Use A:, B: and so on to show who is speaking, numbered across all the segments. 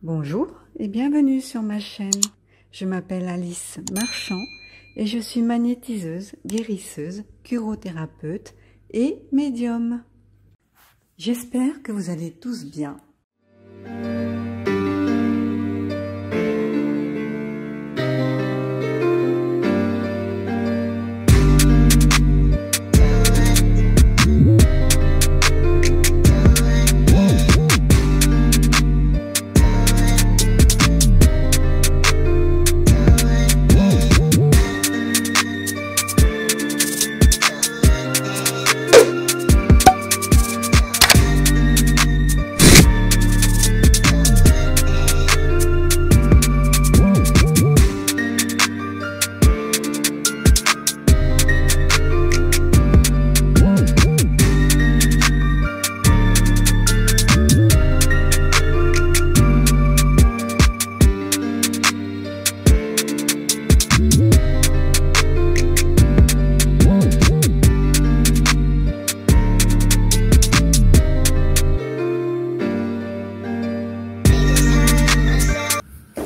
A: Bonjour et bienvenue sur ma chaîne. Je m'appelle Alice Marchand et je suis magnétiseuse, guérisseuse, curothérapeute et médium. J'espère que vous allez tous bien.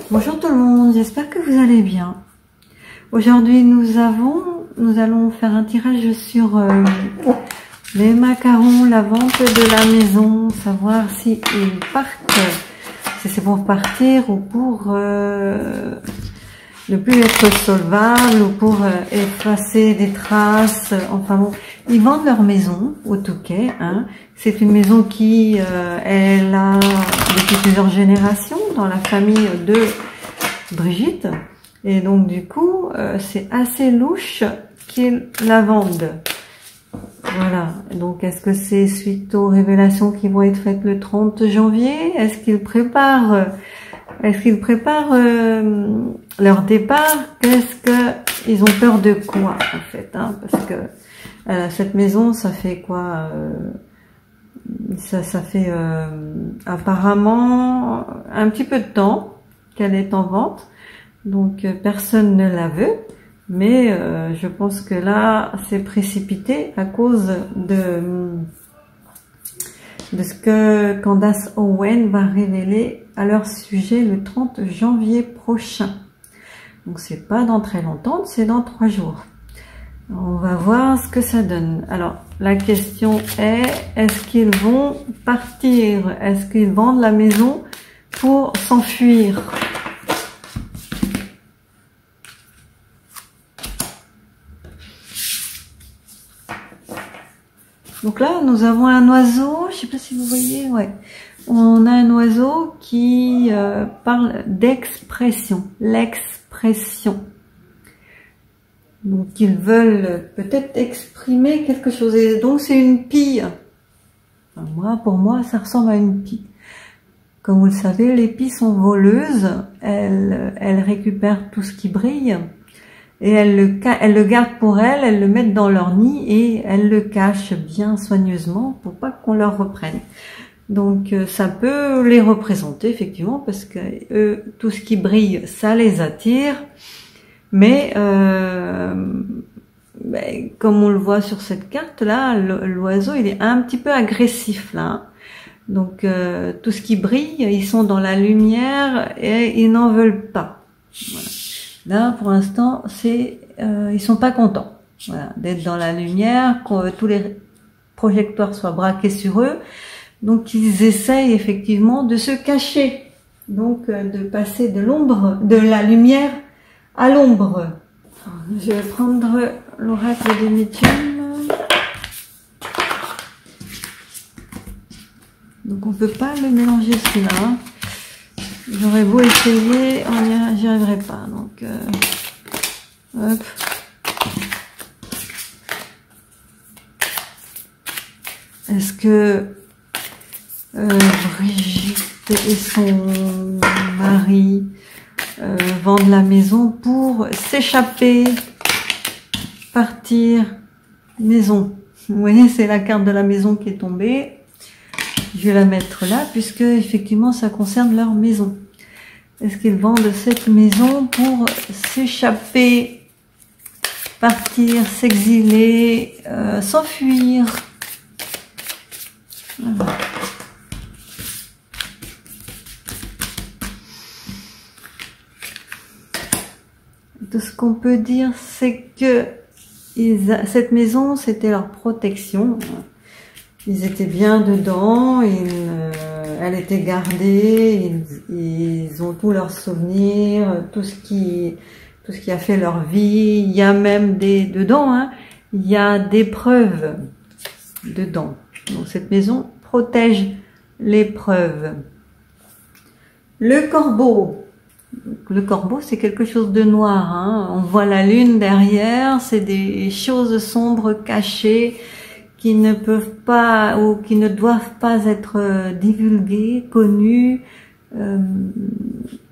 A: Bonjour tout le monde, j'espère que vous allez bien. Aujourd'hui nous allons faire un tirage sur les macarons, la vente de la maison, savoir si ils partent, si c'est pour partir ou pour ne plus être solvable ou pour effacer des traces. Enfin bon, ils vendent leur maison au Touquet. C'est une maison qui est là depuis plusieurs générations dans la famille de Brigitte. Et donc du coup, c'est assez louche qu'ils la vendent. Voilà. Donc est-ce que c'est suite aux révélations qui vont être faites le 30 janvier? Est-ce qu'ils préparent leur départ? Ils ont peur de quoi en fait, parce que cette maison, ça fait quoi? Ça fait apparemment un petit peu de temps qu'elle est en vente, donc personne ne la veut, mais je pense que là c'est précipité à cause de ce que Candace Owen va révéler à leur sujet le 30 janvier prochain. Donc c'est pas dans très longtemps, c'est dans 3 jours. On va voir ce que ça donne. Alors, la question est, est-ce qu'ils vont partir? Est-ce qu'ils vendent la maison pour s'enfuir? Donc là, nous avons un oiseau, je sais pas si vous voyez, ouais. On a un oiseau qui parle d'expression, l'expression. Donc ils veulent peut-être exprimer quelque chose. Et donc c'est une pie. Enfin, pour moi, ça ressemble à une pie. Comme vous le savez, les pies sont voleuses. Elles récupèrent tout ce qui brille. Et elles le gardent pour elles le mettent dans leur nid et elles le cachent bien soigneusement pour pas qu'on leur reprenne. Donc ça peut les représenter effectivement parce que eux, tout ce qui brille, ça les attire. Mais comme on le voit sur cette carte là, l'oiseau il est un petit peu agressif là. Donc tout ce qui brille, ils sont dans la lumière et ils n'en veulent pas. Voilà. Là pour l'instant ils sont pas contents, voilà, d'être dans la lumière, que tous les projecteurs soient braqués sur eux. Donc ils essayent effectivement de se cacher, donc de passer de la lumière à l'ombre. Je vais prendre l'oracle des médiums. Donc on peut pas le mélanger celui-là. J'aurais beau essayer, j'y arriverai pas. Donc hop. Est-ce que Brigitte et son mari vendent la maison pour s'échapper, partir, maison? Vous voyez, c'est la carte de la maison qui est tombée. Je vais la mettre là puisque effectivement ça concerne leur maison. Est-ce qu'ils vendent cette maison pour s'échapper, partir, s'exiler, s'enfuir? Voilà. tout ce qu'on peut dire, c'est que cette maison, c'était leur protection. Ils étaient bien dedans, elle était gardée, ils ont tous leurs souvenirs, tout ce qui a fait leur vie. Il y a même dedans, hein, il y a des preuves dedans. Donc cette maison protège les preuves. Le corbeau. Le corbeau, c'est quelque chose de noir, hein. On voit la lune derrière, c'est des choses sombres cachées qui ne peuvent pas ou qui ne doivent pas être divulguées, connues,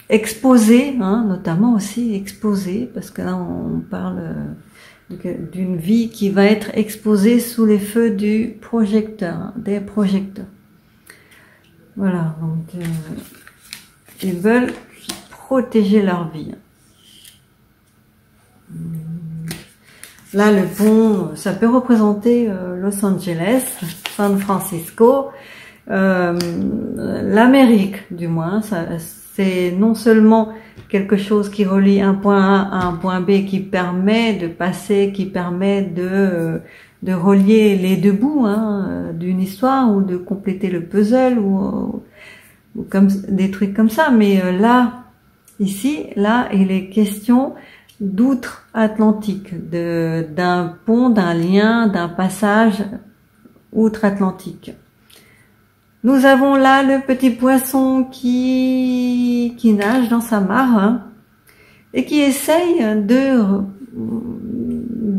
A: exposées, hein, notamment aussi exposées, parce que là on parle d'une vie qui va être exposée sous les feux du projecteur, hein, des projecteurs. Voilà, donc ils veulent protéger leur vie. Là, le pont, ça peut représenter Los Angeles, San Francisco, l'Amérique du moins. C'est non seulement quelque chose qui relie un point A à un point B, qui permet de passer, qui permet de relier les deux bouts, hein, d'une histoire, ou de compléter le puzzle, ou comme des trucs comme ça. Mais là, ici, là, il est question d'outre-Atlantique, d'un pont, d'un lien, d'un passage outre-Atlantique. Nous avons là le petit poisson qui nage dans sa mare, hein, et qui essaye de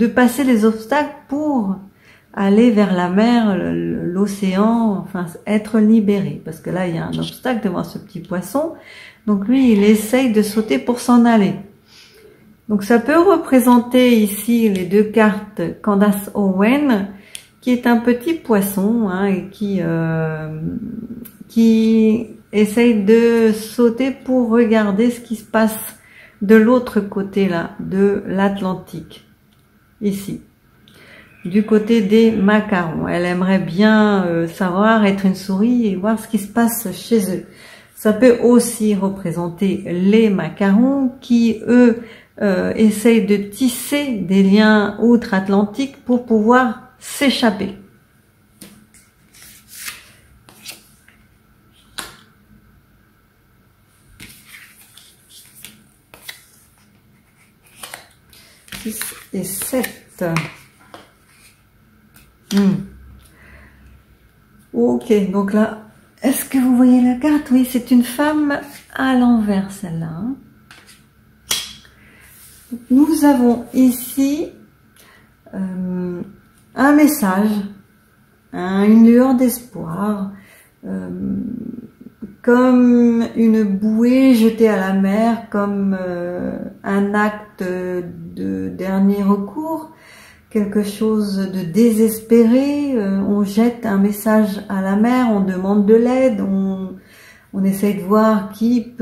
A: passer les obstacles pour aller vers la mer, l'océan, enfin être libéré. Parce que là, il y a un obstacle devant ce petit poisson. Donc lui, il essaye de sauter pour s'en aller. Donc ça peut représenter ici les deux cartes Candace Owen, qui est un petit poisson, hein, et qui essaye de sauter pour regarder ce qui se passe de l'autre côté là, de l'Atlantique, ici, du côté des macarons. Elle aimerait bien savoir, être une souris et voir ce qui se passe chez eux. Ça peut aussi représenter les macarons qui, eux, essayent de tisser des liens outre-Atlantique pour pouvoir s'échapper. Et 7. Ok, donc là, est-ce que vous voyez la carte? Oui, c'est une femme à l'envers, celle-là. Hein. Nous avons ici un message, une lueur d'espoir, comme une bouée jetée à la mer, comme un acte de dernier recours, quelque chose de désespéré. On jette un message à la mer, on demande de l'aide, on essaye de voir qui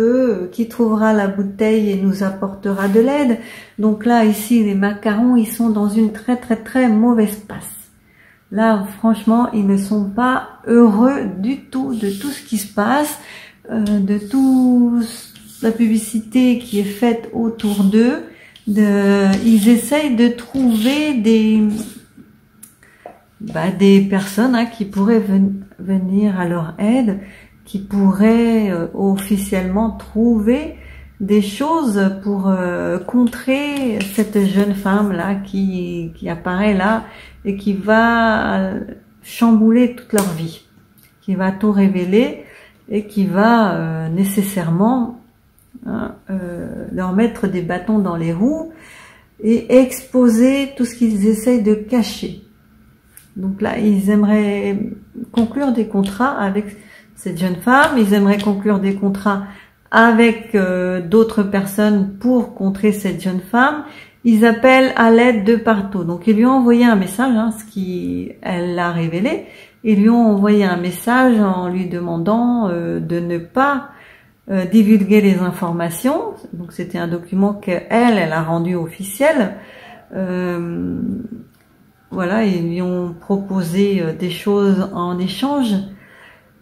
A: trouvera la bouteille et nous apportera de l'aide. Donc là, ici, les macarons, ils sont dans une très très très mauvaise passe. Là, franchement, ils ne sont pas heureux du tout de tout ce qui se passe, de toute la publicité qui est faite autour d'eux. Ils essayent de trouver des personnes, hein, qui pourraient venir à leur aide, qui pourraient officiellement trouver des choses pour contrer cette jeune femme là qui apparaît là et qui va chambouler toute leur vie, qui va tout révéler et qui va nécessairement leur mettre des bâtons dans les roues et exposer tout ce qu'ils essayent de cacher. Donc là, ils aimeraient conclure des contrats avec cette jeune femme, ils aimeraient conclure des contrats avec d'autres personnes pour contrer cette jeune femme. Ils appellent à l'aide de partout. Donc ils lui ont envoyé un message, hein, elle l'a révélé. Ils lui ont envoyé un message en lui demandant de ne pas divulguer les informations. Donc c'était un document qu'elle a rendu officiel. Voilà, ils lui ont proposé des choses en échange,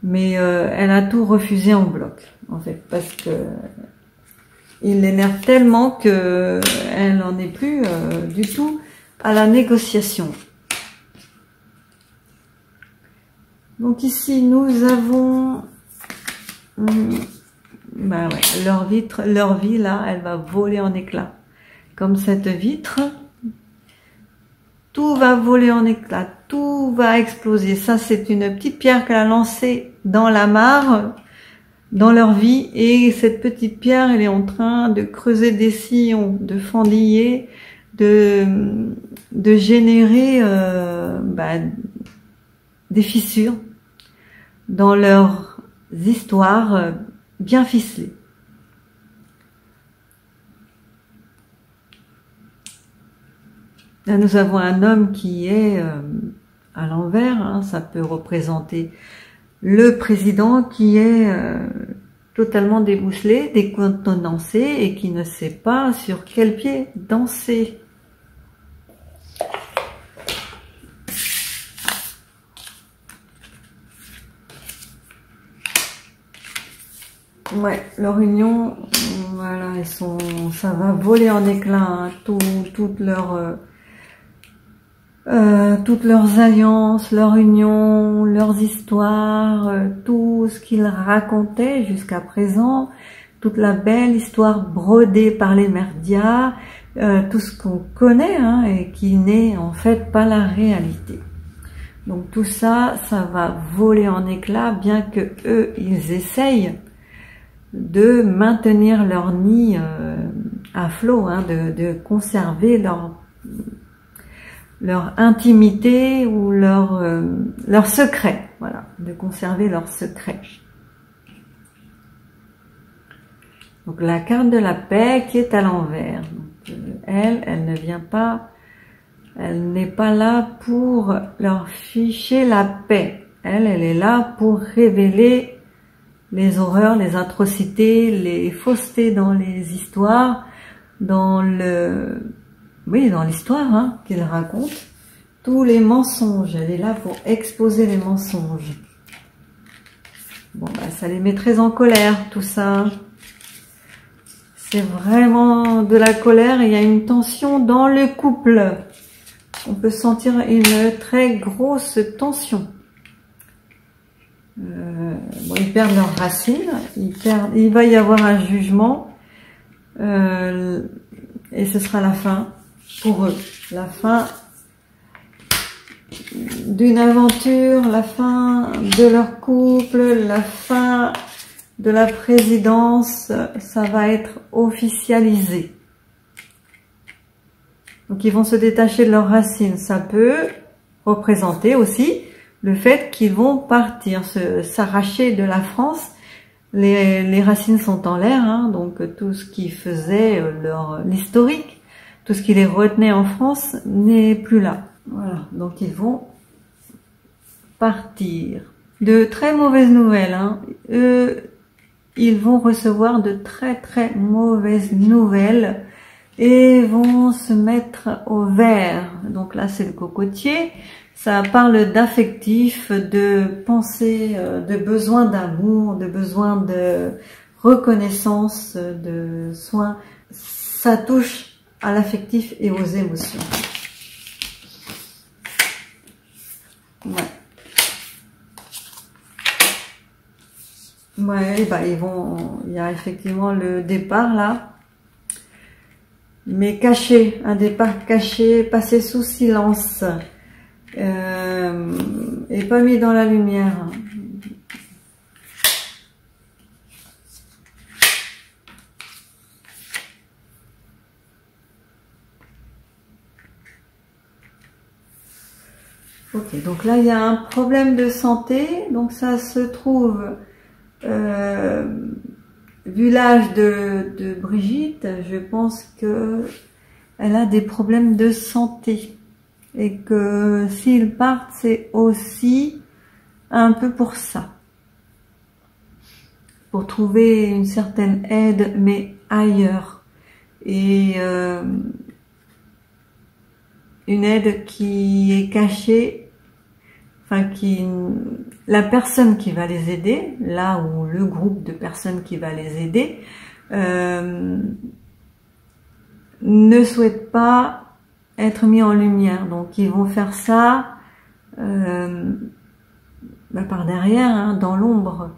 A: mais elle a tout refusé en bloc, en fait, parce que il l'énerve tellement que elle n'en est plus du tout à la négociation. Donc ici nous avons ben ouais, leur vie là, elle va voler en éclats. Comme cette vitre, tout va voler en éclats, tout va exploser. Ça, c'est une petite pierre qu'elle a lancée dans la mare, dans leur vie. Et cette petite pierre, elle est en train de creuser des sillons, de fendiller, de générer des fissures dans leurs histoires bien ficelées. Là, nous avons un homme qui est à l'envers, hein, ça peut représenter le président qui est totalement débousselé, décontenancé et qui ne sait pas sur quel pied danser. Ouais, leur union, voilà, ça va voler en éclats, hein, toutes leurs alliances, leur union, leurs histoires, tout ce qu'ils racontaient jusqu'à présent, toute la belle histoire brodée par les médias, tout ce qu'on connaît, hein, et qui n'est en fait pas la réalité. Donc tout ça, ça va voler en éclats, bien que eux, ils essayent de maintenir leur nid à flot, hein, de conserver leur intimité ou leur secret, voilà, de conserver leur secret. Donc la carte de la paix qui est à l'envers. Elle ne vient pas, elle n'est pas là pour leur ficher la paix. Elle est là pour révéler les horreurs, les atrocités, les faussetés dans les histoires, dans l'histoire, hein, qu'il raconte, tous les mensonges. Elle est là pour exposer les mensonges. Bon, bah, ça les met très en colère, tout ça. C'est vraiment de la colère et il y a une tension dans le couple. On peut sentir une très grosse tension. Bon, ils perdent leurs racines, il va y avoir un jugement et ce sera la fin pour eux, la fin d'une aventure, la fin de leur couple, la fin de la présidence, ça va être officialisé. Donc ils vont se détacher de leurs racines, ça peut représenter aussi le fait qu'ils vont partir, s'arracher de la France. Les racines sont en l'air, hein, donc tout ce qui faisait l'historique, tout ce qui les retenait en France n'est plus là. Voilà, donc ils vont partir. De très mauvaises nouvelles, hein. Eux, ils vont recevoir de très très mauvaises nouvelles et vont se mettre au vert. Donc là, c'est le cocotier. Ça parle d'affectif, de pensée, de besoin d'amour, de besoin de reconnaissance, de soins. Ça touche à l'affectif et aux émotions. Ouais. Ouais, bah il y a effectivement le départ là, mais caché, un départ caché, passé sous silence. Et pas mis dans la lumière. Ok, donc là il y a un problème de santé, donc ça se trouve, vu l'âge de Brigitte, je pense que elle a des problèmes de santé. Et que s'ils partent, c'est aussi un peu pour ça. Pour trouver une certaine aide, mais ailleurs. Et une aide qui est cachée, enfin la personne qui va les aider, là où le groupe de personnes qui va les aider, ne souhaitent pas être mis en lumière. Donc ils vont faire ça par derrière, hein, dans l'ombre.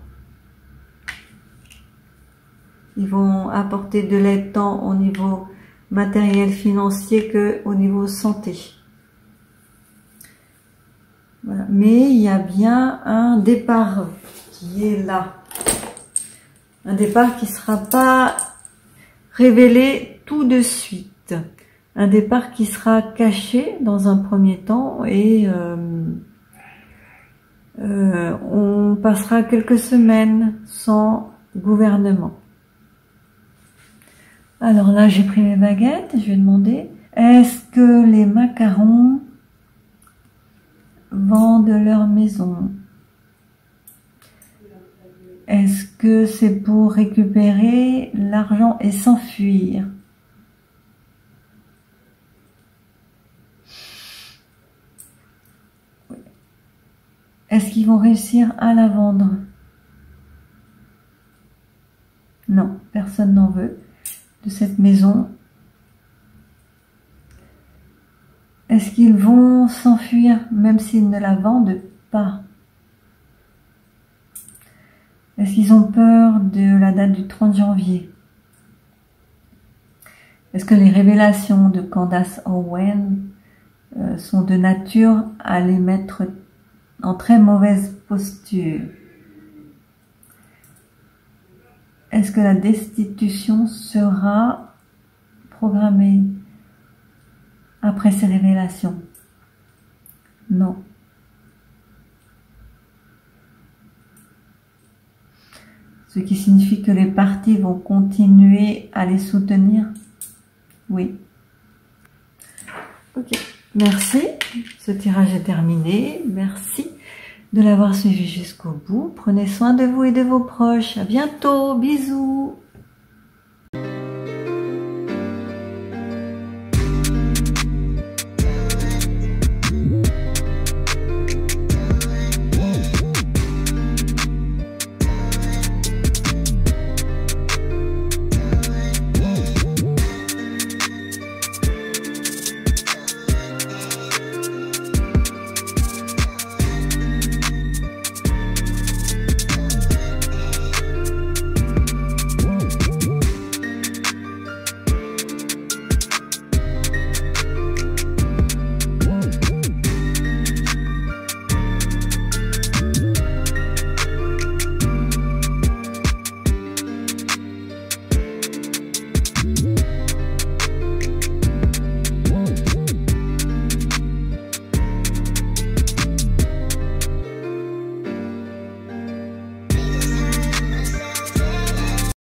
A: Ils vont apporter de l'aide tant au niveau matériel, financier que au niveau santé. Voilà. Mais il y a bien un départ qui est là. Un départ qui ne sera pas révélé tout de suite. Un départ qui sera caché dans un premier temps et on passera quelques semaines sans gouvernement. Alors là, j'ai pris mes baguettes, je vais demander, est-ce que les macarons vendent leur maison? Est-ce que c'est pour récupérer l'argent et s'enfuir? Est-ce qu'ils vont réussir à la vendre? Non, personne n'en veut de cette maison. Est-ce qu'ils vont s'enfuir même s'ils ne la vendent pas? Est-ce qu'ils ont peur de la date du 30 janvier? Est-ce que les révélations de Candace Owen sont de nature à les mettre en très mauvaise posture? Est-ce que la destitution sera programmée après ces révélations? Non. Ce qui signifie que les partis vont continuer à les soutenir? Oui. Ok. Merci. Ce tirage est terminé. Merci de l'avoir suivi jusqu'au bout. Prenez soin de vous et de vos proches. À bientôt. Bisous.